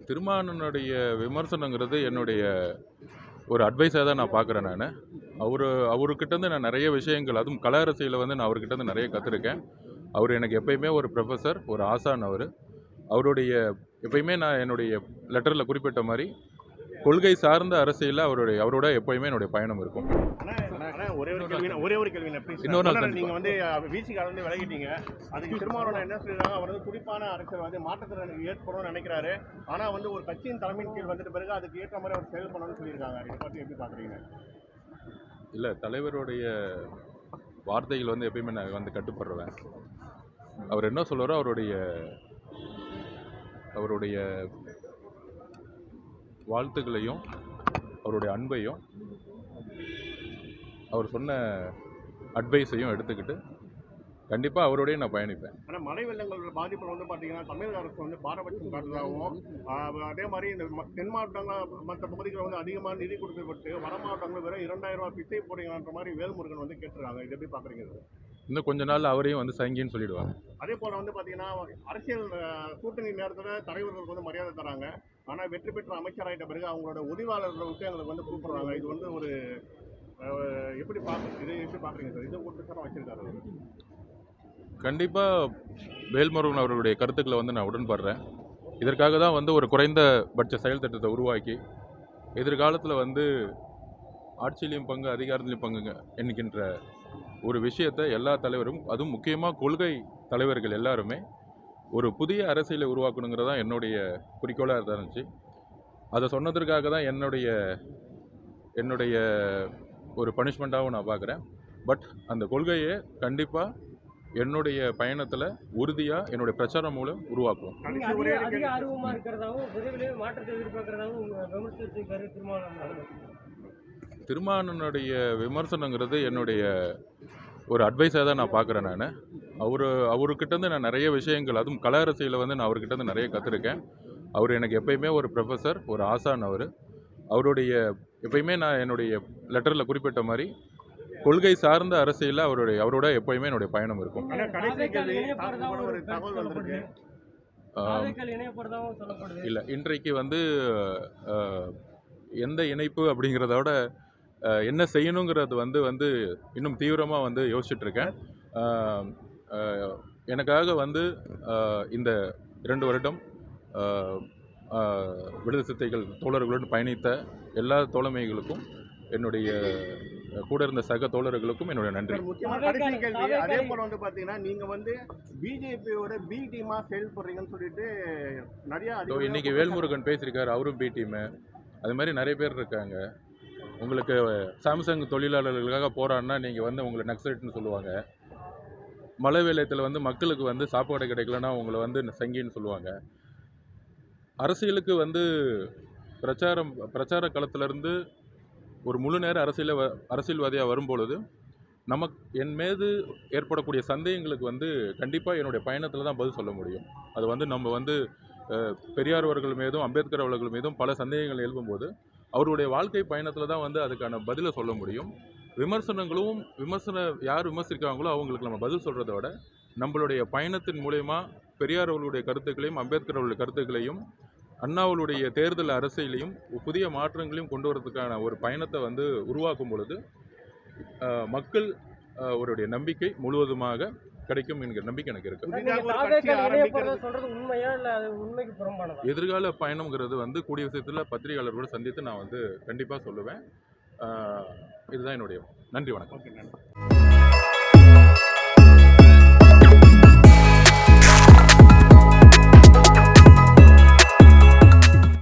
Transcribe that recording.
திருமானனுடைய விமர்சனங்கிறது என்னுடைய ஒரு அட்வைஸாக தான் நான் பார்க்குறேன். அவர்கிட்டருந்து நான் நிறைய விஷயங்கள், அதுவும் கல அரசியலில் நான் அவர்கிட்டருந்து நிறைய கற்றுருக்கேன். அவர் எனக்கு எப்பயுமே ஒரு ப்ரொஃபஸர், ஒரு ஆசான். அவருடைய எப்பயுமே நான் என்னுடைய லெட்டரில் குறிப்பிட்ட மாதிரி கொள்கை சார்ந்த அரசியலில் அவரோட எப்பயுமே என்னுடைய பயணம் இருக்கும். ஒரே ஒரு கேள்வி இன்னொரு நாள் நீங்க வந்து விசிகால இருந்து விலகிட்டீங்க. அதுக்கு திருமாவளவன் என்ன சொல்றாங்க, அவர் வந்து குறிப்பான அரசியல் வந்து மாற்றத்திறன் ஏற்படும் நினைக்கிறாரு. ஆனா வந்து ஒரு கட்சியின் தலைமையின் கீழ் வந்துட்டு பிறகு அதுக்கு ஏற்ற மாதிரி அவர் செயல்படணும்னு சொல்லியிருக்காங்க. இதை பற்றி எப்படி பாக்குறீங்க? இல்லை, தலைவருடைய வார்த்தைகள் எப்பயுமே நான் கட்டுப்படுறேன். அவர் என்ன சொல்றாரோ அவருடைய வாழ்த்துக்களையும் அவருடைய அன்பையும் அவர் சொன்ன அட்வைஸையும் எடுத்துக்கிட்டு கண்டிப்பாக அவரோடய நான் பயணிப்பேன். ஆனால் மழை வெள்ளங்களோட பாதிப்பு வந்து பார்த்தீங்கன்னா தமிழக அரசு வந்து பாரபட்சம் காட்டுறதாகவும், அதே மாதிரி இந்த தென் மாவட்டங்கள் மற்ற பகுதிகளில் அதிகமாக நிதி கொடுக்கப்பட்டு வட மாவட்டங்கள் வெறும் 2000 ரூபாய் பிச்சை போடுங்கன்ற மாதிரி வேல்முருகன் கேட்டுருக்காங்க. இது எப்படி பார்க்குறீங்க? இன்னும் கொஞ்ச நாள் அவரையும் சங்கின்னு சொல்லிடுவாங்க. அதே போல் பார்த்தீங்கன்னா அரசியல் கூட்டணி நேரத்தில் தலைவர்களுக்கு மரியாதை தராங்க. ஆனால் வெற்றி பெற்ற அமைச்சராகிட்ட பிறகு அவங்களோட உதவியாளர்களுக்கு எங்களுக்கு கூப்பிடுறாங்க. இது ஒரு எப்படி பார்க்குறீங்க சார்? இது ஒரு சாரம் வச்சிருக்காரு. கண்டிப்பாக வேல்முருகன் அவர்களுடைய கருத்துக்களை நான் உடன்படுறேன். இதற்காக தான் ஒரு குறைந்தபட்ச செயல் திட்டத்தை உருவாக்கி எதிர்காலத்தில் ஆட்சியிலையும் பங்கு அதிகாரத்திலையும் பங்குங்க என்கின்ற ஒரு விஷயத்தை எல்லா தலைவரும், அதுவும் முக்கியமாக கொள்கை தலைவர்கள் எல்லாருமே ஒரு புதிய அரசியலை உருவாக்கணுங்கிறது தான் என்னுடைய குறிக்கோளாக இருந்துச்சு. அதை சொன்னதற்காக தான் என்னுடைய ஒரு பனிஷ்மெண்ட்டாகவும் நான் பார்க்குறேன். பட் அந்த கொள்கையை கண்டிப்பாக என்னுடைய பயணத்தில் உறுதியாக என்னுடைய பிரச்சாரம் மூலம் உருவாக்குவோம். திருமானனுடைய விமர்சனங்கிறது என்னுடைய ஒரு அட்வைஸாக தான் நான் பார்க்குறேன். அவர்கிட்டருந்து நான் நிறைய விஷயங்கள், அதுவும் கல அரசியலில் நான் அவர்கிட்டருந்து நிறைய கற்றுருக்கேன். அவர் எனக்கு எப்பயுமே ஒரு ப்ரொஃபஸர், ஒரு ஆசான். அவருடைய எப்பயுமே நான் என்னுடைய லெட்டரில் குறிப்பிட்ட மாதிரி கொள்கை சார்ந்த அரசியலில் அவரோட எப்பயுமே என்னுடைய பயணம் இருக்கும். இல்லை, இன்றைக்கு எந்த இணைப்பு அப்படிங்கிறதோட என்ன செய்யணுங்கிறது இன்னும் தீவிரமாக யோசிச்சுட்ருக்கேன். எனக்காக இந்த 2 வருடம் விடுதலை சிறுத்தைகள் தோழர்களுடன் பயணித்த எல்லா தோழமைகளுக்கும், என்னுடைய கூட இருந்த சக தோழர்களுக்கும் என்னுடைய நன்றி. அதே போல பார்த்தீங்கன்னா நீங்க பிஜேபியோட பி டீமா செயல்படுறீங்கன்னு சொல்லிட்டு நிறைய இன்னைக்கு வேல்முருகன் பேசியிருக்காரு, அவரும் பி டீமு. அது மாதிரி நிறைய பேர் இருக்காங்க. உங்களுக்கு சாம்சங் தொழிலாளர்களுக்காக போராடினா நீங்கள் உங்களை நக்சலைட்னு சொல்லுவாங்க. மழை வெள்ளத்தில் மக்களுக்கு சாப்பாடு கிடைக்கலன்னா உங்களை சங்கின்னு சொல்லுவாங்க. அரசியலுக்கு பிரச்சார களத்திலிருந்து ஒரு முழு நேர அரசியல்வாதியாக வரும்பொழுது என் மீது ஏற்படக்கூடிய சந்தேகங்களுக்கு கண்டிப்பாக என்னுடைய பயணத்தில் தான் பதில் சொல்ல முடியும். அது நம்ம பெரியார் அவர்கள் மீதும் அம்பேத்கர் அவர்கள் மீதும் பல சந்தேகங்கள் எழுப்பும்போது அவருடைய வாழ்க்கை பயணத்தில் தான் அதுக்கான பதிலை சொல்ல முடியும். யார் விமர்சிக்கிறாங்களோ அவங்களுக்கு நம்ம பதில் சொல்கிறத விட நம்மளுடைய பயணத்தின் மூலயமா பெரியார் அவர்களுடைய கருத்துக்களையும் அம்பேத்கர் அவர்களுடைய கருத்துக்களையும் அண்ணாவுடைய தேர்தல் அரசியலையும் புதிய மாற்றங்களையும் கொண்டு வரதுக்கான ஒரு பயணத்தை உருவாக்கும் பொழுது மக்கள் அவருடைய நம்பிக்கை முழுவதுமாக கிடைக்கும் என்கிற நம்பிக்கை எனக்கு இருக்கு. எதிர்கால பயணம்ங்கிறது கூடிய விஷயத்தில் பத்திரிகையாளர்களோடு சந்தித்து நான் கண்டிப்பாக சொல்லுவேன். இதுதான் என்னுடைய நன்றி. வணக்கம்.